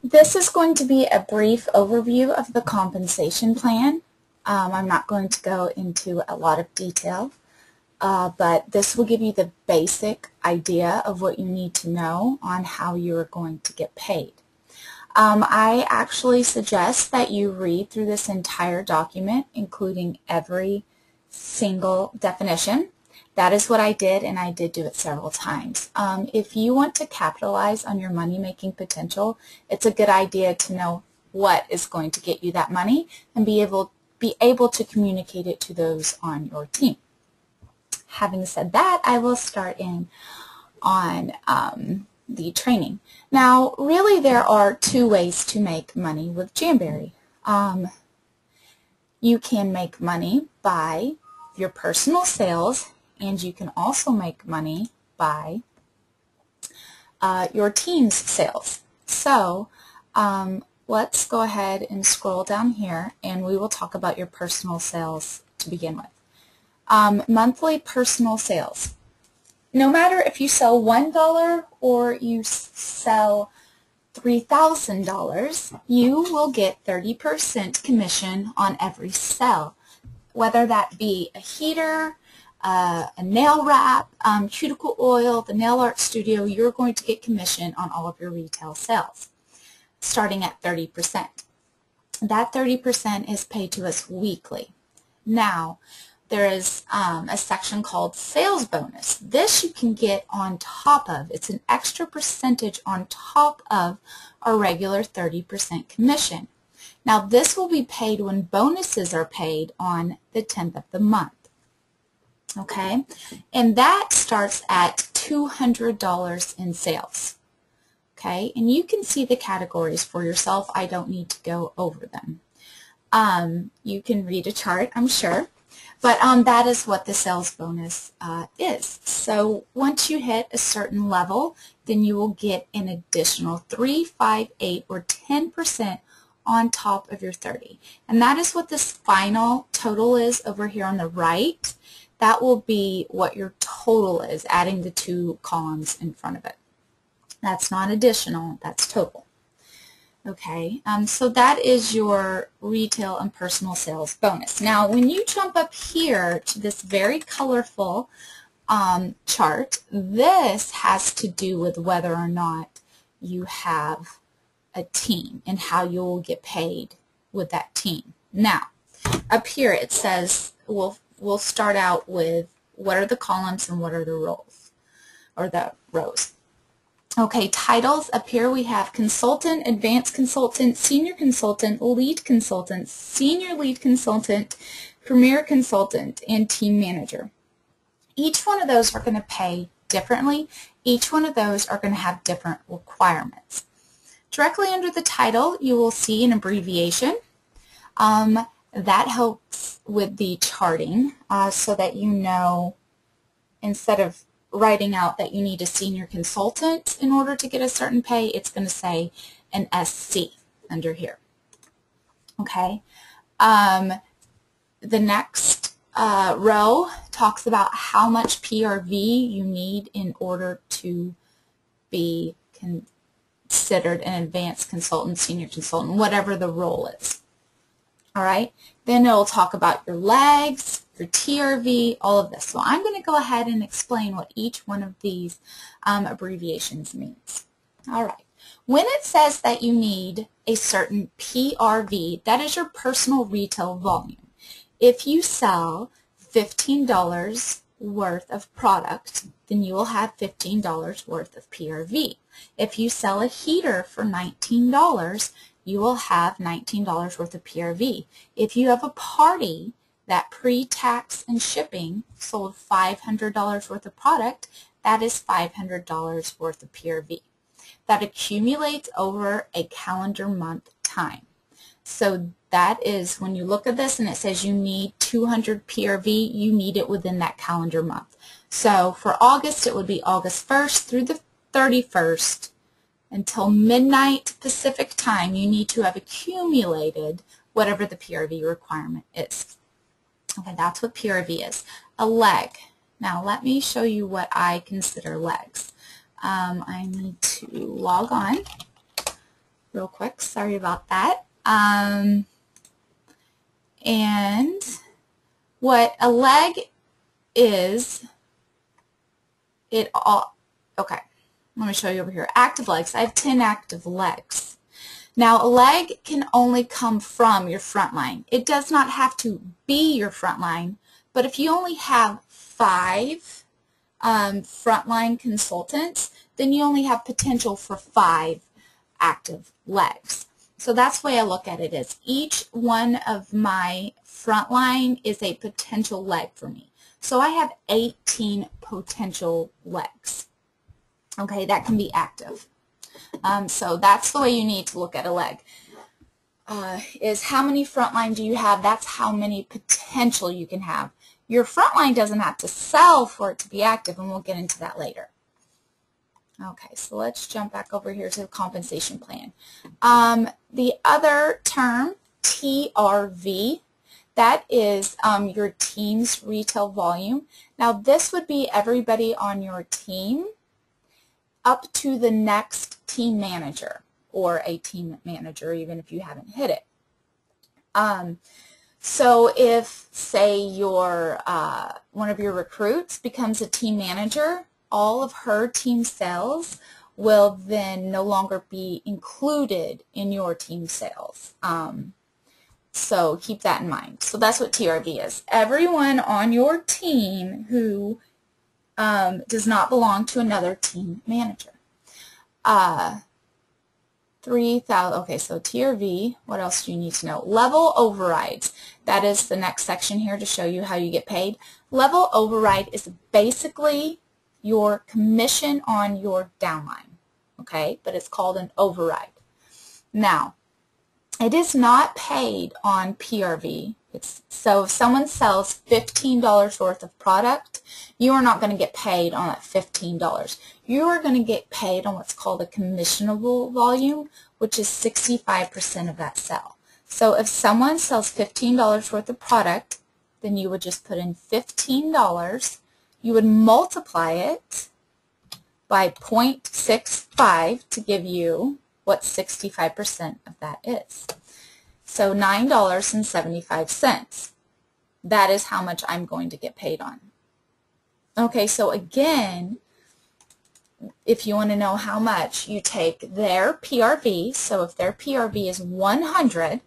This is going to be a brief overview of the compensation plan. I'm not going to go into a lot of detail, but this will give you the basic idea of what you need to know on how you are going to get paid. I actually suggest that you read through this entire document, including every single definition. That is what I did, and I did do it several times. If you want to capitalize on your money-making potential, it's a good idea to know what is going to get you that money and be able to communicate it to those on your team. Having said that, I will start in on the training. Now, really, there are two ways to make money with Jamberry. You can make money by your personal sales, and you can also make money by your team's sales. So let's go ahead and scroll down here, and we will talk about your personal sales to begin with. Monthly personal sales. No matter if you sell $1 or you sell $3,000, you will get 30% commission on every sale, whether that be a heater, a nail wrap, cuticle oil, the nail art studio. You're going to get commission on all of your retail sales, starting at 30%. That 30% is paid to us weekly. Now, there is a section called sales bonus. This you can get on top of. It's an extra percentage on top of our regular 30% commission. Now, this will be paid when bonuses are paid on the 10th of the month. Okay, and that starts at $200 in sales. Okay, and you can see the categories for yourself. I don't need to go over them. You can read a chart, I'm sure, but that is what the sales bonus is. So once you hit a certain level, then you will get an additional 3, 5, 8, or 10% on top of your 30. And that is what this final total is over here on the right. That will be what your total is, adding the two columns in front of it. That's not additional, that's total. Okay, so that is your retail and personal sales bonus. Now, when you jump up here to this very colorful chart, this has to do with whether or not you have a team and how you will get paid with that team. Now, up here it says, we'll start out with what are the columns and what are the rows, or the rows. Okay, titles. Up here we have consultant, advanced consultant, senior consultant, lead consultant, senior lead consultant, premier consultant, and team manager. Each one of those are going to pay differently. Each one of those are going to have different requirements. Directly under the title, you will see an abbreviation. That helps with the charting so that you know, instead of writing out that you need a senior consultant in order to get a certain pay, it's going to say an SC under here. Okay. The next row talks about how much PRV you need in order to be considered an advanced consultant, senior consultant, whatever the role is. All right, then it'll talk about your legs, your TRV, all of this. So I'm going to go ahead and explain what each one of these abbreviations means. All right, when it says that you need a certain PRV, that is your personal retail volume. If you sell $15 worth of product, then you will have $15 worth of PRV. If you sell a heater for $19, you will have $19 worth of PRV. If you have a party that pre-tax and shipping sold $500 worth of product, that is $500 worth of PRV. That accumulates over a calendar month time. So that is, when you look at this and it says you need 200 PRV, you need it within that calendar month. So for August, it would be August 1st through the 31st. Until midnight Pacific time, you need to have accumulated whatever the PRV requirement is. Okay, that's what PRV is. A leg. Now, let me show you what I consider legs. I need to log on real quick. Sorry about that. And what a leg is, okay, let me show you over here. Active legs. I have 10 active legs. Now, a leg can only come from your front line. It does not have to be your front line, but if you only have 5 frontline consultants, then you only have potential for 5 active legs. So that's the way I look at it, is each one of my frontline is a potential leg for me. So I have 18 potential legs. Okay, that can be active. So that's the way you need to look at a leg. Is how many frontline do you have? That's how many potential you can have. Your frontline doesn't have to sell for it to be active, and we'll get into that later. Okay, so let's jump back over here to the compensation plan. The other term, TRV, that is your team's retail volume. Now, this would be everybody on your team up to the next team manager, or a team manager, even if you haven't hit it. So if, say, your one of your recruits becomes a team manager, all of her team sales will then no longer be included in your team sales. So keep that in mind. So that's what TRV is. Everyone on your team who does not belong to another team manager. 3,000. Okay, so TRV, what else do you need to know? Level overrides. That is the next section here to show you how you get paid. Level override is basically your commission on your downline, okay? But it's called an override. Now, it is not paid on PRV. So if someone sells $15 worth of product, you are not going to get paid on that $15. You are going to get paid on what's called a commissionable volume, which is 65% of that sale. So if someone sells $15 worth of product, then you would just put in $15. You would multiply it by 0.65 to give you what 65% of that is. So $9.75. That is how much I'm going to get paid on. Okay, so again, if you want to know how much, you take their PRV. So if their PRV is 100,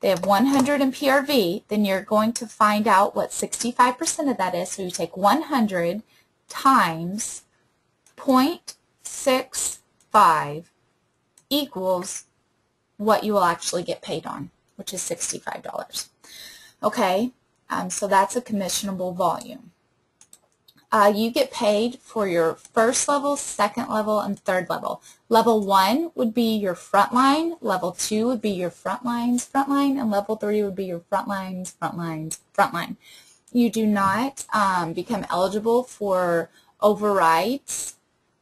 they have 100 in PRV, then you're going to find out what 65% of that is. So you take 100 times 0.65 equals what you will actually get paid on, which is $65. Okay, so that's a commissionable volume. You get paid for your first level, second level, and third level. Level 1 would be your front line, level 2 would be your front lines, front line, and level 3 would be your front lines, front lines, front line. You do not become eligible for overrides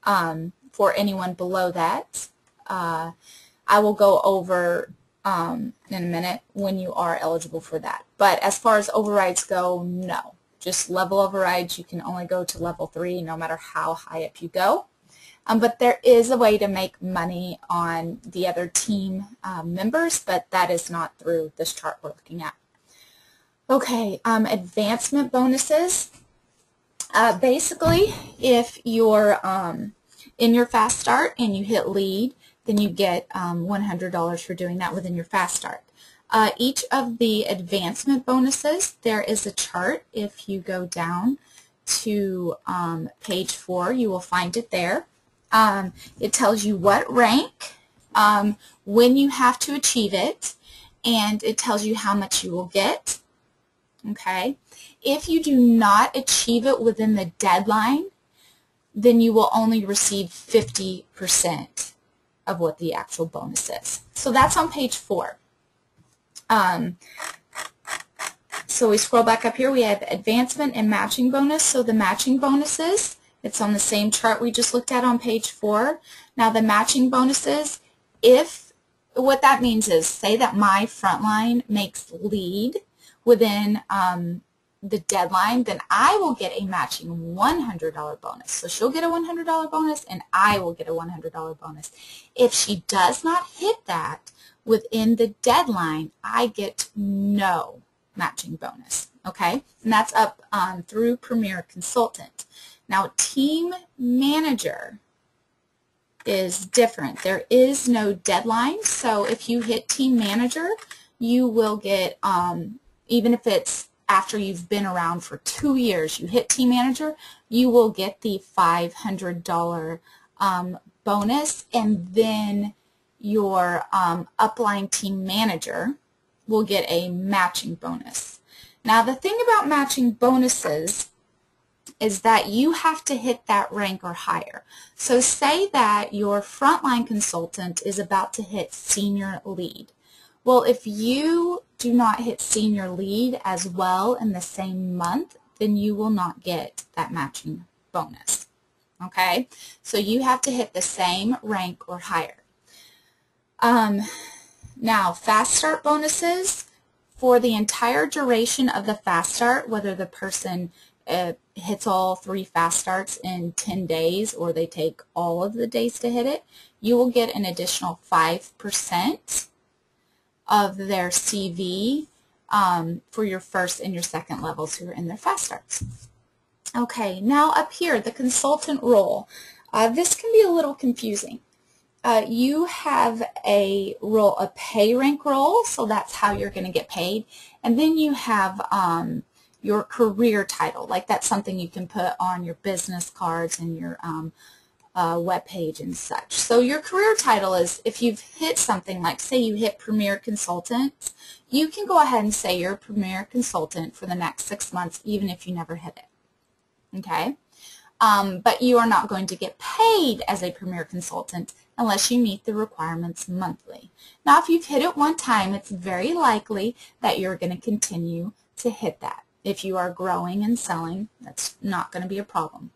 for anyone below that. I will go over in a minute when you are eligible for that. But as far as overrides go, no. Just level overrides, you can only go to level 3 no matter how high up you go. But there is a way to make money on the other team members, but that is not through this chart we're looking at. Okay, advancement bonuses. Basically, if you're in your fast start and you hit lead, then you get $100 for doing that within your fast start. Each of the advancement bonuses, there is a chart. If you go down to page 4, you will find it there. It tells you what rank, when you have to achieve it, and it tells you how much you will get. Okay. If you do not achieve it within the deadline, then you will only receive 50% of what the actual bonus is. So that's on page 4. So we scroll back up here, we have advancement and matching bonus. So the matching bonuses, it's on the same chart we just looked at on page 4. Now the matching bonuses, what that means is, say that my frontline makes lead within the deadline, then I will get a matching $100 bonus. So she'll get a $100 bonus and I will get a $100 bonus. If she does not hit that within the deadline, I get no matching bonus, okay? And that's up through Premier Consultant. Now, Team Manager is different. There is no deadline, so if you hit Team Manager, you will get, even if it's after you've been around for 2 years, you hit Team Manager, you will get the $500 bonus, and then your upline Team Manager will get a matching bonus. Now, the thing about matching bonuses is that you have to hit that rank or higher. So say that your frontline consultant is about to hit senior lead. Well, if you do not hit senior lead as well in the same month, then you will not get that matching bonus. Okay? So you have to hit the same rank or higher. Now, fast start bonuses, for the entire duration of the fast start, whether the person hits all 3 fast starts in 10 days or they take all of the days to hit it, you will get an additional 5% of their CV for your first and your second levels who are in their fast starts. Okay, now up here, the consultant role. This can be a little confusing. You have a role, a pay rank role, so that's how you're going to get paid. And then you have your career title, like that's something you can put on your business cards and your web page and such. So your career title is, if you've hit something like, say you hit Premier Consultant, you can go ahead and say you're a Premier Consultant for the next 6 months, even if you never hit it. Okay? But you are not going to get paid as a Premier Consultant unless you meet the requirements monthly. Now, if you've hit it one time, it's very likely that you're going to continue to hit that. If you are growing and selling, that's not going to be a problem.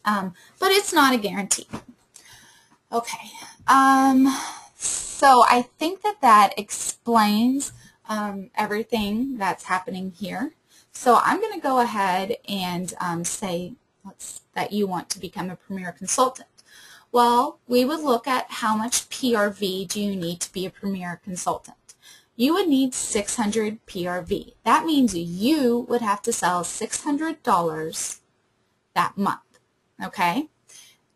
But it's not a guarantee. Okay, so I think that explains everything that's happening here. So I'm going to go ahead and say that you want to become a Premier Consultant. Well, we would look at how much PRV do you need to be a Premier Consultant. You would need 600 PRV. That means you would have to sell $600 that month. Okay?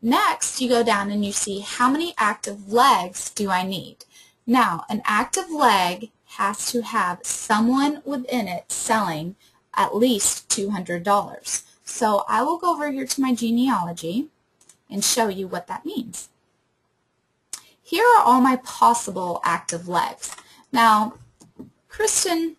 Next, you go down and you see how many active legs do I need. Now, an active leg has to have someone within it selling at least $200. So I will go over here to my genealogy and show you what that means. Here are all my possible active legs. Now, Kristen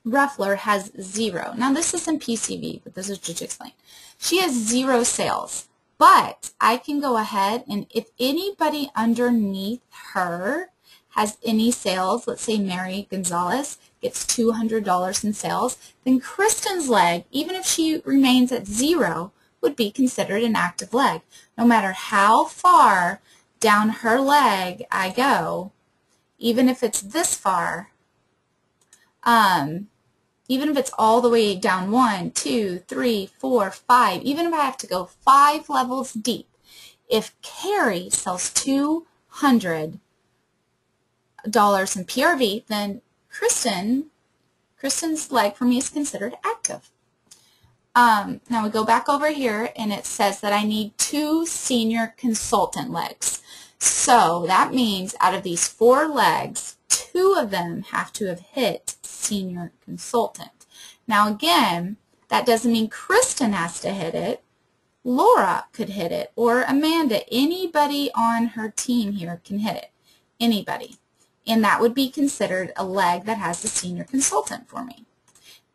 Ruffler has 0. Now, this isn't PCV, but this is just to explain. She has 0 sales, but I can go ahead and if anybody underneath her has any sales, let's say Mary Gonzalez gets $200 in sales, then Kristen's leg, even if she remains at 0, would be considered an active leg. No matter how far down her leg I go, even if it's this far, even if it's all the way down 1, 2, 3, 4, 5, even if I have to go 5 levels deep, if Carrie sells $200 in PRV, then Kristen's leg for me is considered active. Now we go back over here and it says that I need 2 senior consultant legs. So that means out of these 4 legs, 2 of them have to have hit senior consultant. Now again, that doesn't mean Kristen has to hit it. Laura could hit it, or Amanda. Anybody on her team here can hit it. Anybody. And that would be considered a leg that has a senior consultant for me.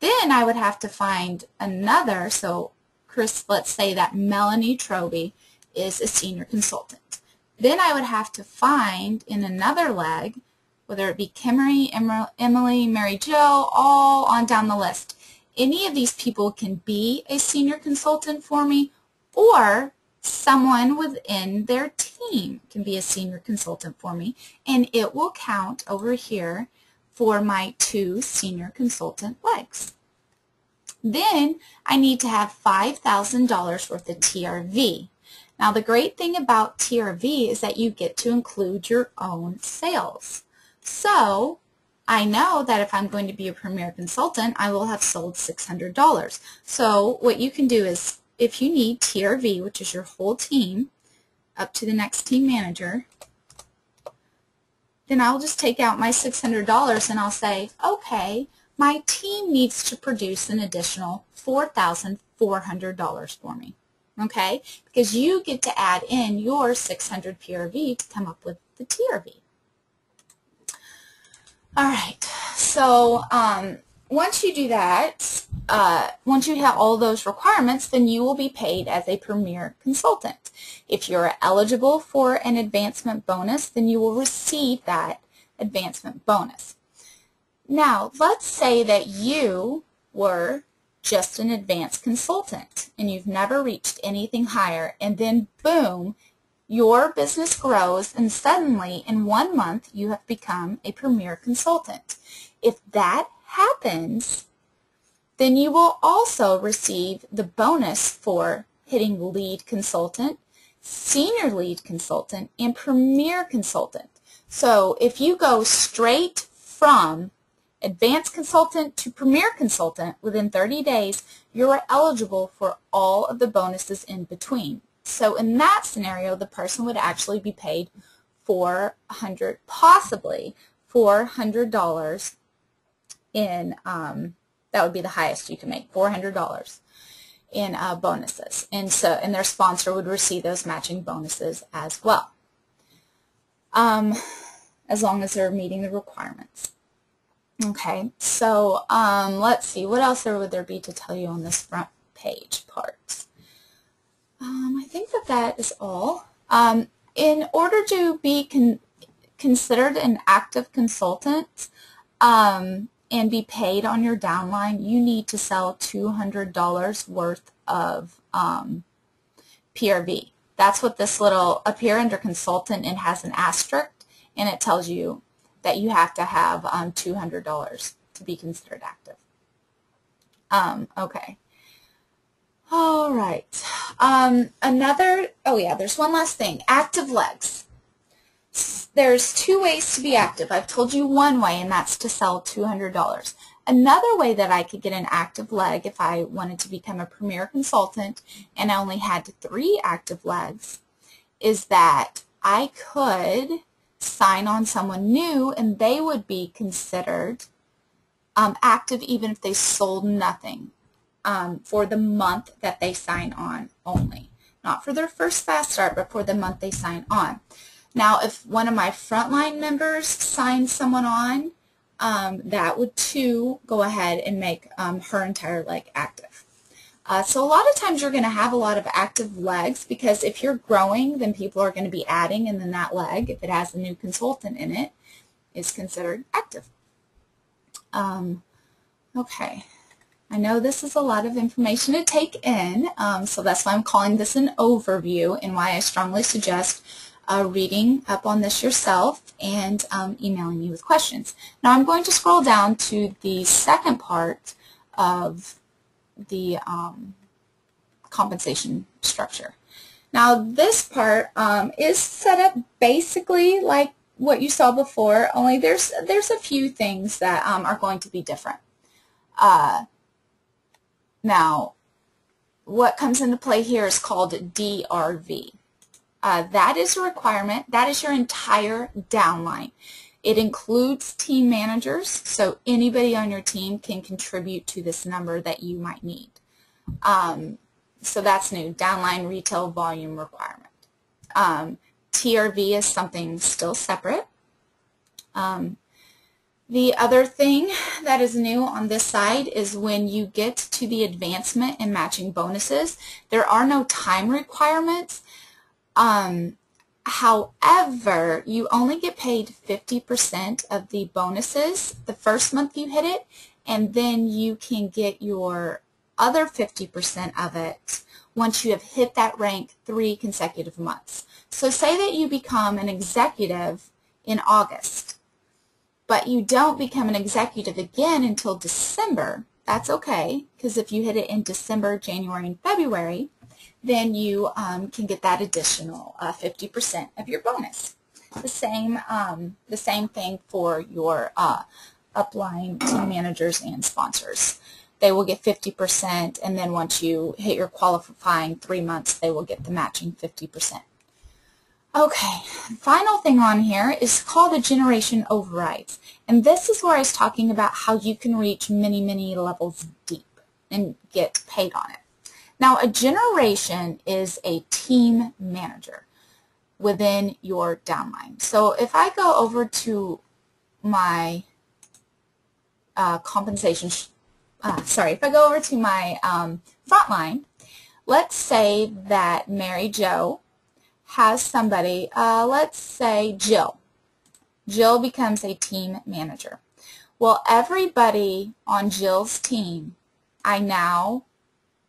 Then I would have to find another, so let's say that Melanie Troby is a senior consultant. Then I would have to find in another leg, whether it be Kimmery, Emily, Mary Jo, all on down the list. Any of these people can be a senior consultant for me, or someone within their team can be a senior consultant for me, and it will count over here for my 2 senior consultant legs. Then I need to have $5,000 worth of TRV. Now the great thing about TRV is that you get to include your own sales. So I know that if I'm going to be a premier consultant, I will have sold $600. So what you can do is, if you need TRV, which is your whole team, up to the next team manager, then I'll just take out my $600 and I'll say, okay, my team needs to produce an additional $4,400 for me. Okay, because you get to add in your 600 PRV to come up with the TRV. All right, so once you do that, once you have all those requirements, then you will be paid as a premier consultant. If you're eligible for an advancement bonus, then you will receive that advancement bonus. Now, let's say that you were just an advanced consultant and you've never reached anything higher, and then boom, your business grows and suddenly in 1 month you have become a premier consultant. If that happens, then you will also receive the bonus for hitting lead consultant, senior lead consultant, and premier consultant. So if you go straight from advanced consultant to premier consultant within 30 days, you're eligible for all of the bonuses in between. So in that scenario, the person would actually be paid possibly $400 in, that would be the highest you can make, $400 in bonuses. And their sponsor would receive those matching bonuses as well, as long as they're meeting the requirements. Okay, so let's see, what else would there be to tell you on this front page part? I think that is all. In order to be considered an active consultant and be paid on your downline, you need to sell $200 worth of PRV. That's what this little, up here under consultant, it has an asterisk, and it tells you that you have to have $200 to be considered active. Okay. All right. There's one last thing. Active legs. There's 2 ways to be active. I've told you one way, and that's to sell $200. Another way that I could get an active leg if I wanted to become a premier consultant and I only had 3 active legs is that I could sign on someone new and they would be considered active even if they sold nothing for the month that they sign on only. Not for their first fast start, but for the month they sign on. Now, if one of my frontline members signs someone on, that would too go ahead and make her entire leg active. So a lot of times you're going to have a lot of active legs because if you're growing, then people are going to be adding, and then that leg, if it has a new consultant in it, is considered active. Okay. I know this is a lot of information to take in, so that's why I'm calling this an overview and why I strongly suggest reading up on this yourself and emailing me with questions. Now I'm going to scroll down to the second part of the compensation structure. Now this part is set up basically like what you saw before, only there's a few things that are going to be different. Now, what comes into play here is called DRV. That is a requirement. That is your entire downline. It includes team managers, so anybody on your team can contribute to this number that you might need. So that's new, downline retail volume requirement. TRV is something still separate. The other thing that is new on this side is when you get to the advancement and matching bonuses, there are no time requirements. However, you only get paid 50% of the bonuses the first month you hit it, and then you can get your other 50% of it once you have hit that rank 3 consecutive months. So say that you become an executive in August, but you don't become an executive again until December, that's okay, because if you hit it in December, January, and February, then you can get that additional 50% of your bonus. The same thing for your upline team managers and sponsors. They will get 50%, and then once you hit your qualifying 3 months, they will get the matching 50%. Okay, final thing on here is called the generation overrides. And this is where I was talking about how you can reach many, many levels deep and get paid on it. Now, a generation is a team manager within your downline. So if I go over to my if I go over to my front line, let's say that Mary Jo has somebody, let's say Jill. Jill becomes a team manager. Well, everybody on Jill's team, I now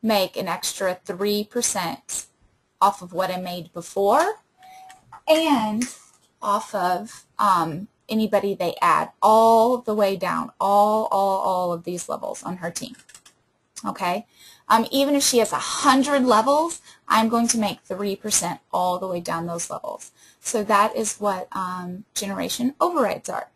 make an extra 3% off of what I made before and off of anybody they add all the way down, all of these levels on her team. Okay? Even if she has 100 levels, I'm going to make 3% all the way down those levels. So that is what generation overrides are.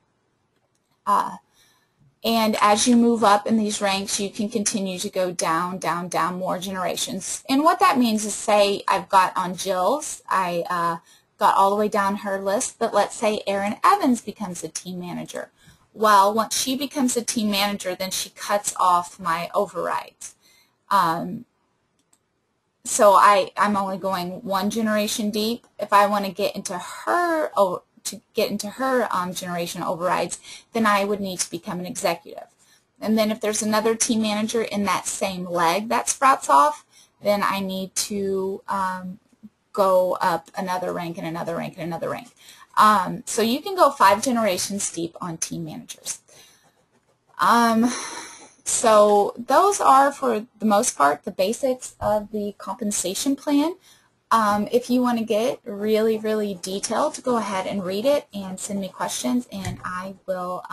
And as you move up in these ranks, you can continue to go down, down, down more generations. And what that means is, say I've got on Jill's, I got all the way down her list, but let's say Erin Evans becomes a team manager. Well, once she becomes a team manager, then she cuts off my overrides. So I'm only going one generation deep. If I want to get into her generation overrides, then I would need to become an executive. And then if there's another team manager in that same leg that sprouts off, then I need to go up another rank and another rank and another rank. So you can go 5 generations deep on team managers. So those are, for the most part, the basics of the compensation plan. If you want to get really, really detailed, go ahead and read it and send me questions, and I will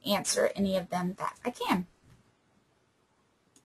answer any of them that I can.